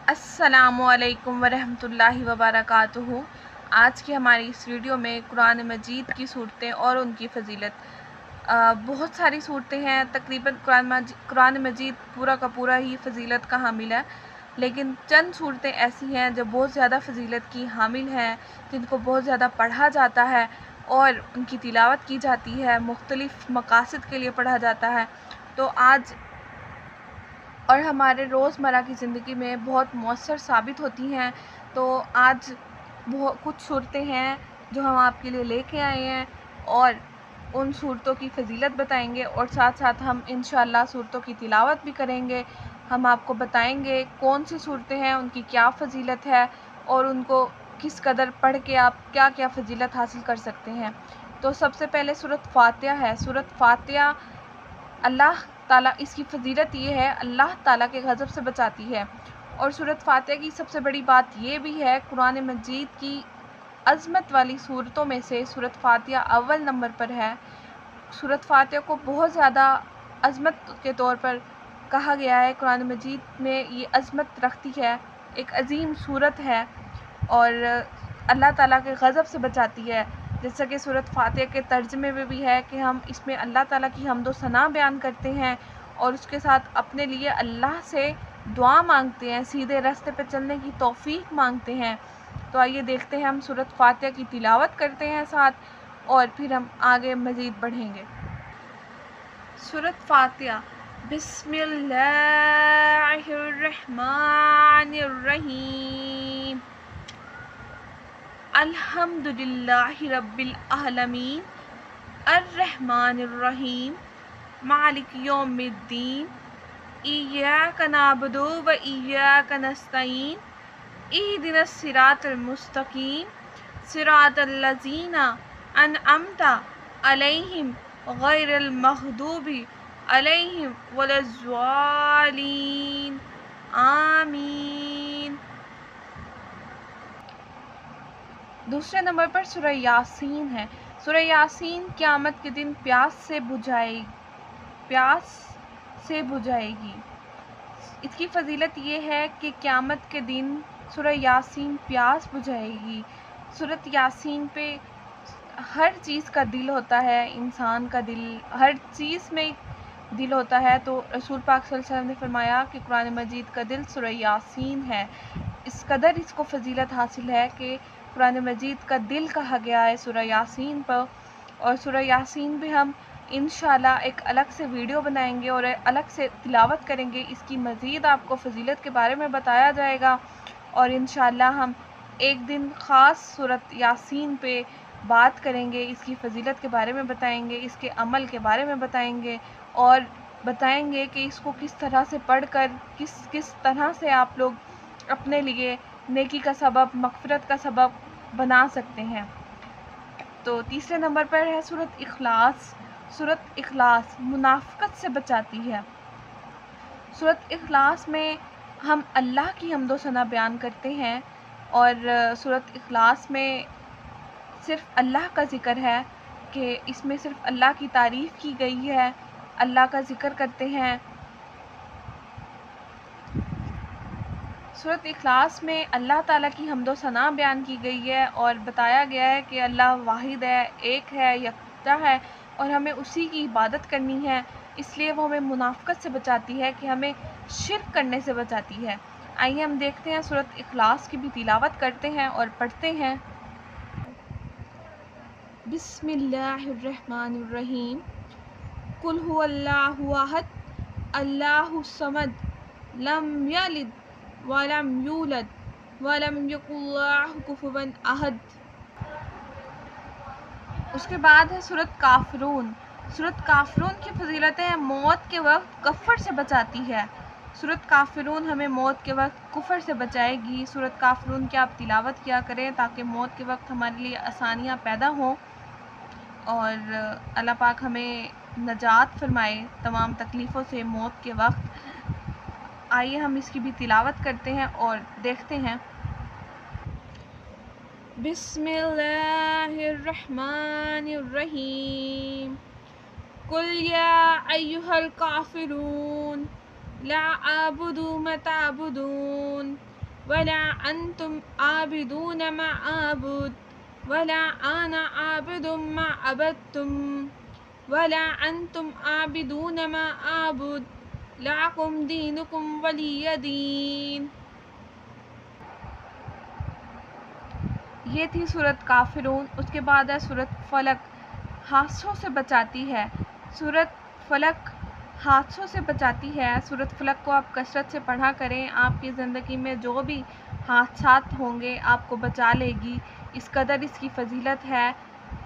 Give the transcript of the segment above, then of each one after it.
अस्सलामुअलैकुम वरहमतुल्लाहि वबरकातुहू। आज की हमारी इस वीडियो में कुरान मजीद की सूरतें और उनकी फ़जीलत। बहुत सारी सूरतें हैं, तकरीबन कुरान मजीद पूरा का पूरा ही फ़जीलत का हामिल है, लेकिन चंद सूरतें ऐसी हैं जो बहुत ज़्यादा फ़जीलत की हामिल हैं, जिनको बहुत ज़्यादा पढ़ा जाता है और उनकी तिलावत की जाती है, मुख्तलिफ़ मकासद के लिए पढ़ा जाता है। तो आज और हमारे रोज़मर्रा की ज़िंदगी में बहुत मौसर साबित होती हैं। तो आज कुछ सूरतें हैं जो हम आपके लिए लेके आए हैं और उन सूरतों की फ़जीलत बताएंगे और साथ साथ हम इंशाअल्लाह सूरतों की तिलावत भी करेंगे। हम आपको बताएंगे कौन सी सूरतें हैं, उनकी क्या फ़जीलत है और उनको किस कदर पढ़ के आप क्या क्या फ़जीलत हासिल कर सकते हैं। तो सबसे पहले सूरत फ़ातिहा है। सूरत फ़ातिहा अल्लाह ताला, इसकी फ़जीलत ये है, अल्लाह ताला के गज़ब से बचाती है। और सूरत फ़ातिहा की सबसे बड़ी बात ये भी है, कुरान मजीद की अज़मत वाली सूरतों में से सूरत फ़ातिहा अव्वल नंबर पर है। सूरत फ़ातिहा को बहुत ज़्यादा अज़मत के तौर पर कहा गया है। कुरान मजीद में ये अज़मत रखती है, एक अज़ीम सूरत है और अल्लाह ताला के गज़ब से बचाती है। जैसा कि सूरत फ़ातिहा के तर्जुमे में भी है कि हम इसमें अल्लाह ताला की हम्द व सना बयान करते हैं और उसके साथ अपने लिए अल्लाह से दुआ मांगते हैं, सीधे रास्ते पर चलने की तौफ़ीक मांगते हैं। तो आइए देखते हैं, हम सूरत फ़ातिहा की तिलावत करते हैं साथ और फिर हम आगे मज़ीद बढ़ेंगे। सूरत फ़ातिहा। बिस्मिल्लाहिर्रहमानिर्रहीम। अल्हम्दुलिल्लाहि रब्बिल आलमीन, अर्रहमानिर्रहीम, मालिक यौमिद्दीन, इय्याका नअबुदु व इय्याका नस्तईन, इहदिनस सिरातल मुस्तकीम, सिरातल लज़ीना अनअमता अलैहिम गैरिल मग़दूबि अलैहिम वलज़्ज़ालीन, आमीन। दूसरे नंबर पर सूरह यासीन है। सूरह यासीन क़यामत के दिन प्यास से बुझाएगी। इसकी फ़जीलत ये है कि क़यामत के दिन सूरह यासीन प्यास बुझाएगी। सूरत यासीन पे हर चीज़ का दिल होता है, इंसान का दिल, हर चीज़ में दिल होता है। तो रसूल पाक सल्लल्लाहु अलैहि वसल्लम ने फरमाया कि कुरान मजीद का दिल सूरह यासीन है। इस कदर इसको फ़जीलत हासिल है कि कुरान मजीद का दिल कहा गया है सूरह यासीन पर। और सूरह यासीन भी हम इंशाअल्लाह एक अलग से वीडियो बनाएंगे और अलग से तिलावत करेंगे। इसकी मज़ीद आपको फ़जीलत के बारे में बताया जाएगा और इंशाअल्लाह हम एक दिन ख़ास सूरत यासीन पे बात करेंगे, इसकी फ़जीलत के बारे में बताएंगे, इसके अमल के बारे में बताएंगे और बताएंगे कि इसको किस तरह से पढ़कर किस तरह से आप लोग अपने लिए नेकी का सबब, मग़फ़िरत का सबब बना सकते हैं। तो तीसरे नंबर पर है सूरत इखलास। सूरत इखलास मुनाफ़िक़त से बचाती है। सूरत इखलास में हम अल्लाह की हम्द व सना बयान करते हैं और सूरत इखलास में सिर्फ़ अल्लाह का ज़िक्र है कि इसमें सिर्फ़ अल्लाह की तारीफ़ की गई है, अल्लाह का ज़िक्र करते हैं। सूरत इखलास में अल्लाह ताला की हम्द व सना बयान की गई है और बताया गया है कि अल्लाह वाहिद है, एक है, यकता है और हमें उसी की इबादत करनी है। इसलिए वो हमें मुनाफ़िक़त से बचाती है कि हमें शिर्क करने से बचाती है। आइए हम देखते हैं, सूरत इखलास की भी तिलावत करते हैं और पढ़ते हैं। बिस्मिल्लाहिर्रहमानिर्रहीम। कुल हुवल्लाहु अहद, अल्लाहुस समद, लम यलिद वलम यूलद वलम यकुल्लाहु कुफुवन अहद। उसके बाद है सूरत काफ़िरून। सूरत काफ़िरून की फ़जीलतें मौत के वक्त कफ़र से बचाती है। सूरत काफ़िरून हमें मौत के वक्त कुफ़र से बचाएगी। सूरत काफ़िरून की आप तिलावत किया करें ताकि मौत के वक्त हमारे लिए आसानियाँ पैदा हों और अल्लाह पाक हमें नजात फ़रमाए तमाम तकलीफ़ों से मौत के वक्त। आइए हम इसकी भी तिलावत करते हैं और देखते हैं। बिस्मिल्लाहिर्रहमानिर्रहीम। कुल या अय्युहल काफ़िरून ला अअबुदु मा तअबुदून ولا أنتم عابدون ما أعبد ولا أنا عابد ما عبدتم ولا أنتم عابدون ما أعبد لكم دينكم ولي دين۔ یہ تھی سورت کافرون۔ اس کے بعد ہے سورت فلق، حادثوں سے بچاتی ہے۔ سورت فلق حادثوں سے بچاتی ہے۔ سورت فلق کو آپ کثرت سے پڑھا کریں، آپ کی زندگی میں جو بھی حادثات ہوں گے آپ کو بچا لے گی، اس قدر اس کی فضیلت ہے۔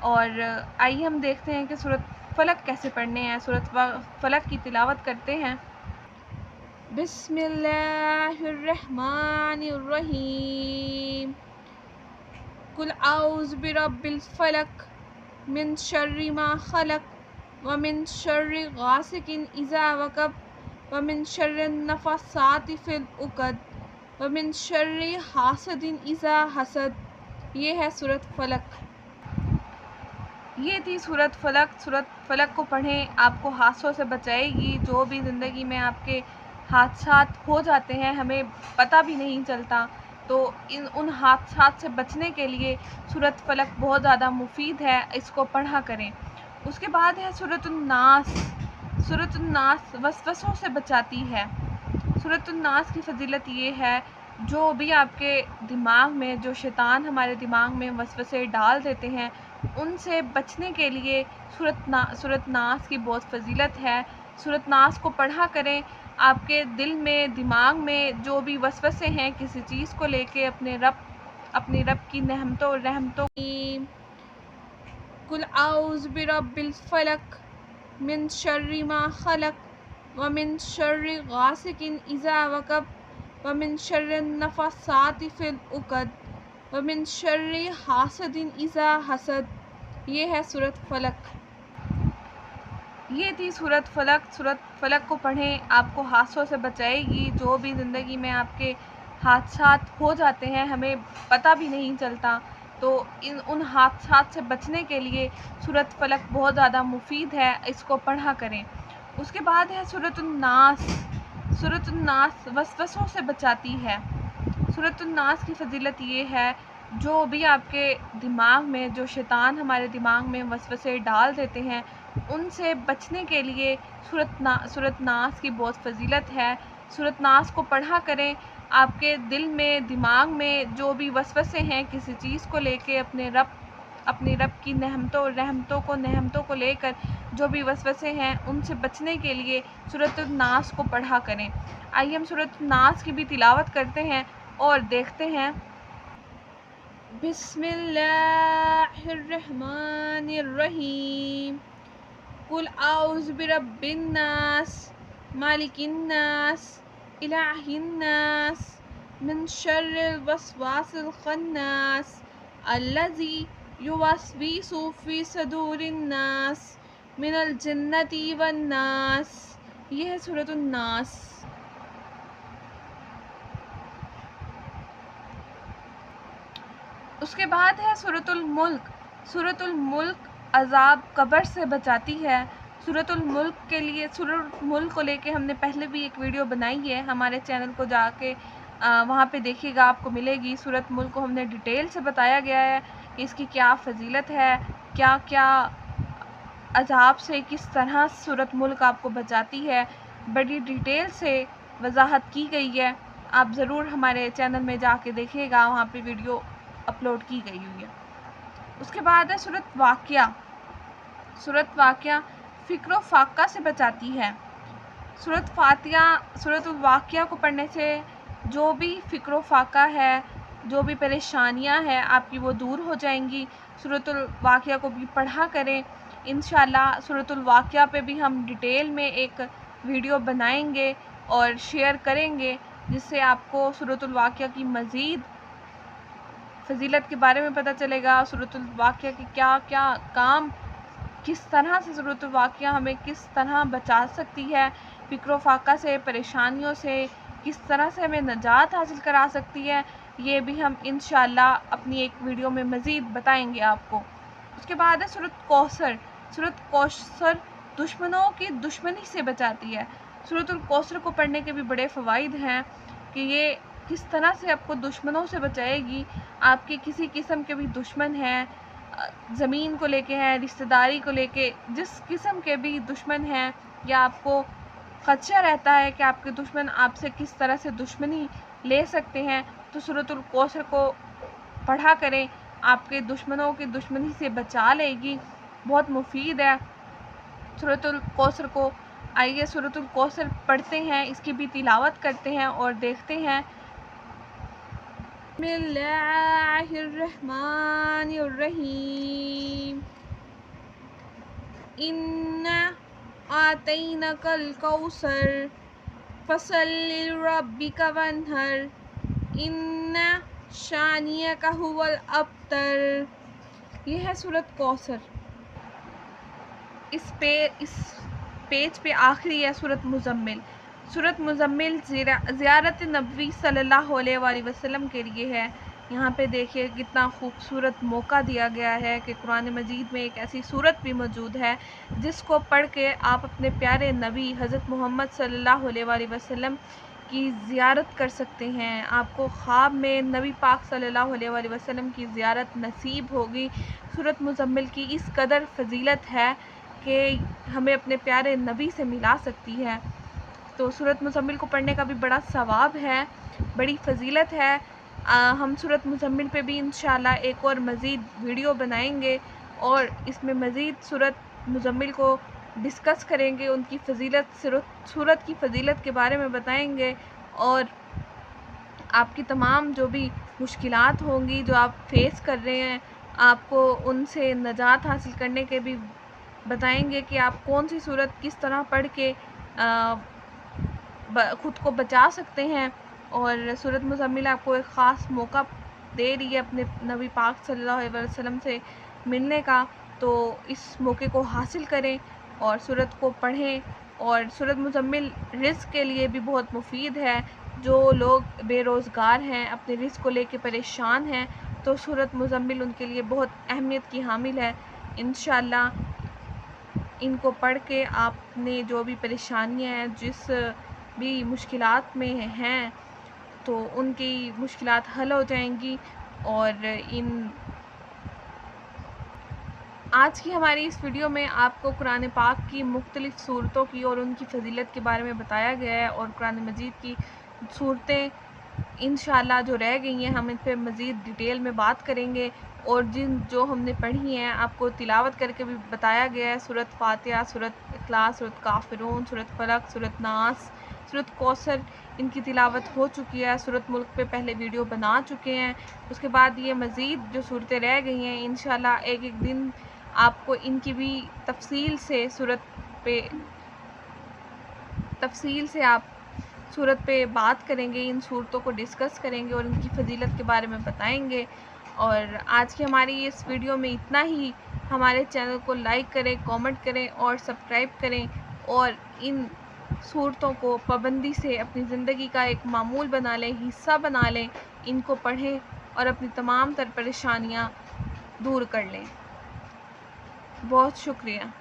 اور آئیے ہم دیکھتے ہیں کہ سورت فلق کیسے پڑھنے ہیں۔ سورت فلق کی تلاوت کرتے ہیں۔ بسم اللہ الرحمن الرحیم۔ قل اعوذ برب الفلق من شر ما خلق ومن شر غاسق اذا وقب ومن شر النفاثات في العقد ومن شر حاسد اذا حسد۔ یہ ہے سورت فلق۔ یہ تھی سورت فلق۔ سورت فلق کو پڑھیں، آپ کو حادثوں سے بچائے گی۔ جو بھی زندگی میں آپ کے حادثات ہو جاتے ہیں، ہمیں پتہ بھی نہیں چلتا، تو ان حادثات سے بچنے کے لیے سورت فلق بہت زیادہ مفید ہے، اس کو پڑھا کریں۔ اس کے بعد ہے سورت الناس۔ سورت الناس وسوسوں سے بچاتی ہے۔ سورت الناس کی فضیلت یہ ہے، جو بھی آپ کے دماغ میں، جو شیطان ہمارے دماغ میں وسوسے ڈال دیتے ہیں، ان سے بچنے کے لیے سورت ناس کی بہت فضیلت ہے۔ سورت ناس کو پڑھا کریں، آپ کے دل میں، دماغ میں جو بھی وسوسے ہیں کسی چیز کو لے کے، اپنے رب کی نعمتوں اور رحمتوں کی۔ قل اعوذ برب الفلق من شر ما خلق ومن شر غاسق اذا وقب ومن شر النفاثات في العقد ومن شر حاسد اذا حسد۔ یہ ہے سورت فلق۔ یہ تھی سورت فلق۔ سورت فلق کو پڑھیں، آپ کو حادثوں سے بچائے گی۔ جو بھی زندگی میں آپ کے حادثات ہو جاتے ہیں، ہمیں پتہ بھی نہیں چلتا، تو ان حادثات سے بچنے کے لیے سورت فلق بہت زیادہ مفید ہے، اس کو پڑھا کریں۔ اس کے بعد ہے سورت الناس۔ سورت الناس وسوسوں سے بچاتی ہے۔ سورت الناس کی فضیلت یہ ہے، جو بھی آپ کے دماغ میں، جو شیطان ہمارے دماغ میں وسوسے ڈال دیتے ہیں، ان سے بچنے کے لیے سورت ناس کی بہت فضیلت ہے۔ سورت ناس کو پڑھا کریں، آپ کے دل میں، دماغ میں جو بھی وسوسے ہیں کسی چیز کو لے کے، اپنے رب کی نعمتوں کو لے کر جو بھی وسوسے ہیں ان سے بچنے کے لیے سورت الناس کو پڑھا کریں۔ آئیے ہم سورت الناس کی بھی تلاوت کرتے ہیں اور دیکھتے ہیں۔ بسم اللہ الرحمن الرحیم۔ قل اعوذ برب الناس مالک الناس الہ الناس من شر الوسواس الخناس الذی یوسوس فی صدور الناس من الجنۃ والناس۔ یہ ہے سورۃ الناس۔ اس کے بعد ہے سورۃ الملک۔ سورۃ الملک عذاب قبر سے بچاتی ہے۔ سورۃ الملک سورۃ الملک کو لے کے ہم نے پہلے بھی ایک ویڈیو بنائی ہے، ہمارے چینل کو جا کے وہاں پہ دیکھیے گا، آپ کو ملے گی۔ سورۃ ملک کو ہم نے ڈیٹیل سے بتایا گیا ہے کہ اس کی کیا فضیلت ہے، کیا کیا عذاب سے کس طرح سورۃ ملک آپ کو بچاتی ہے، بڑی ڈیٹیل سے وضاحت کی گئی ہے۔ آپ ضرور ہمارے چینل میں جا کے دیکھیے گا، وہاں پہ ویڈیو اپلوڈ کی گئی ہوئی ہے۔ اس کے بعد ہے سورۃ واقعہ۔ سورۃ واقعہ فکر و فاقہ سے بچاتی ہے۔ سورۃ الواقعہ کو پڑھنے سے جو بھی فکر و فاقہ ہے، جو بھی پریشانیاں ہیں آپ کی، وہ دور ہو جائیں گی۔ سورۃ الواقعہ کو بھی پڑھا کریں۔ انشاءاللہ سورۃ الواقعہ پہ بھی ہم ڈیٹیل میں ایک ویڈیو بنائیں گے اور شیئر کریں گے، جس سے آپ کو سورۃ الواقعہ کی مزید فضیلت کے بارے میں پتہ چلے گا۔ سورۃ الواقعہ کے کیا کیا کام، کس طرح سے سورۃ الواقعہ ہمیں کس طرح بچا سکتی ہے فکر و فاقہ سے، پریشانیوں سے، کس طرح سے ہمیں نجات حاصل کرا سکتی ہے، یہ بھی ہم انشاءاللہ اپنی ایک ویڈیو میں مزید بتائیں گے آپ کو۔ اس کے بعد ہے سورۃ کوثر۔ سورۃ کوثر دشمنوں کی دشمنی سے بچاتی ہے۔ سورۃ الکوثر کو پڑھنے کے بھی بڑے فوائد ہیں کہ یہ किस तरह से आपको दुश्मनों से बचाएगी। आपके किसी किस्म के भी दुश्मन हैं, ज़मीन को लेके हैं, रिश्तेदारी को लेके, जिस किस्म के भी दुश्मन हैं, या आपको खदशा रहता है कि आपके दुश्मन आपसे किस तरह से दुश्मनी ले सकते हैं, तो सूरतुल कौसर को पढ़ा करें, आपके दुश्मनों की दुश्मनी से बचा लेगी। बहुत मुफीद है सूरतुल कौसर को। आइए सूरतुल कौसर पढ़ते हैं, इसकी भी तिलावत करते हैं और देखते हैं। बिस्मिल्लाहिर्रहमानिर्रहीम। इन्ना आतैनकल कौसर फसल्लि लिरब्बिका वन्हर इन्ना शानियका हुवल अब्तर। ये है सूरत कौसर। इस पेज पे आखिरी है सूरत मुज़म्मिल। सूरत मुज़म्मिल ज़ियारत नबी सल्लल्लाहु अलैहि वसल्लम के लिए है। यहाँ पे देखिए कितना खूबसूरत मौका दिया गया है कि कुरान मजीद में एक ऐसी सूरत भी मौजूद है जिसको पढ़ के आप अपने प्यारे नबी हज़रत मोहम्मद सल्लल्लाहु अलैहि वसल्लम की ज़ियारत कर सकते हैं। आपको ख्वाब में नबी पाक सल्लल्लाहु अलैहि वसल्लम की ज़ियारत नसीब होगी। सूरत मुज़म्मिल की इस कदर फजीलत है कि हमें अपने प्यारे नबी से मिला सकती है। तो सूरत मुज़म्मिल को पढ़ने का भी बड़ा सवाब है, बड़ी फजीलत है। हम सूरत मुज़म्मिल पे भी इंशाल्लाह एक और मज़ीद वीडियो बनाएंगे और इसमें मज़ीद सूरत मुज़म्मिल को डिस्कस करेंगे, उनकी फजीलत, सूरत की फजीलत के बारे में बताएंगे और आपकी तमाम जो भी मुश्किलात होंगी जो आप फेस कर रहे हैं, आपको उनसे निजात हासिल करने के भी बताएंगे कि आप कौन सी सूरत किस तरह पढ़ के ख़ुद को बचा सकते हैं। और सूरत मुज़म्मिल आपको एक ख़ास मौका दे रही है अपने नबी पाक सल्लल्लाहु अलैहि वसल्लम से मिलने का, तो इस मौके को हासिल करें और सूरत को पढ़ें। और सूरत मुज़म्मिल रिज़्क़ के लिए भी बहुत मुफीद है। जो लोग बेरोज़गार हैं, अपने रिज़्क़ को लेके परेशान हैं, तो सूरत मुज़म्मिल उनके लिए बहुत अहमियत की हामिल है। इंशाअल्लाह इनको पढ़ के आपने जो भी परेशानियां हैं, जिस भी मुश्किलात में हैं, तो उनकी मुश्किलात हल हो जाएंगी। और आज की हमारी इस वीडियो में आपको कुरान पाक की मुख्तलिफ़ सूरतों की और उनकी फजीलत के बारे में बताया गया है। और कुरान मजीद की सूरतें इंशाअल्लाह जो रह गई हैं, हम इन पर मज़ीद डिटेल में बात करेंगे। और जो हमने पढ़ी हैं आपको तिलावत करके भी बताया गया है। सूरत फातिहा, सूरत इखलास, सूरत काफिरून, सूरत फलक, सूरत नास, सूरत कौसर, इनकी तिलावत हो चुकी है। सूरत मुल्क पे पहले वीडियो बना चुके हैं। उसके बाद ये मज़ीद जो सूरतें रह गई हैं, इंशाअल्लाह एक एक दिन आपको इनकी भी तफसील से आप सूरत पे बात करेंगे, इन सूरतों को डिस्कस करेंगे और इनकी फजीलत के बारे में बताएंगे। और आज की हमारी इस वीडियो में इतना ही। हमारे चैनल को लाइक करें, कमेंट करें और सब्सक्राइब करें और इन सूरतों को पाबंदी से अपनी ज़िंदगी का एक मामूल बना लें, हिस्सा बना लें, इनको पढ़ें और अपनी तमाम तर परेशानियाँ दूर कर लें। बहुत शुक्रिया।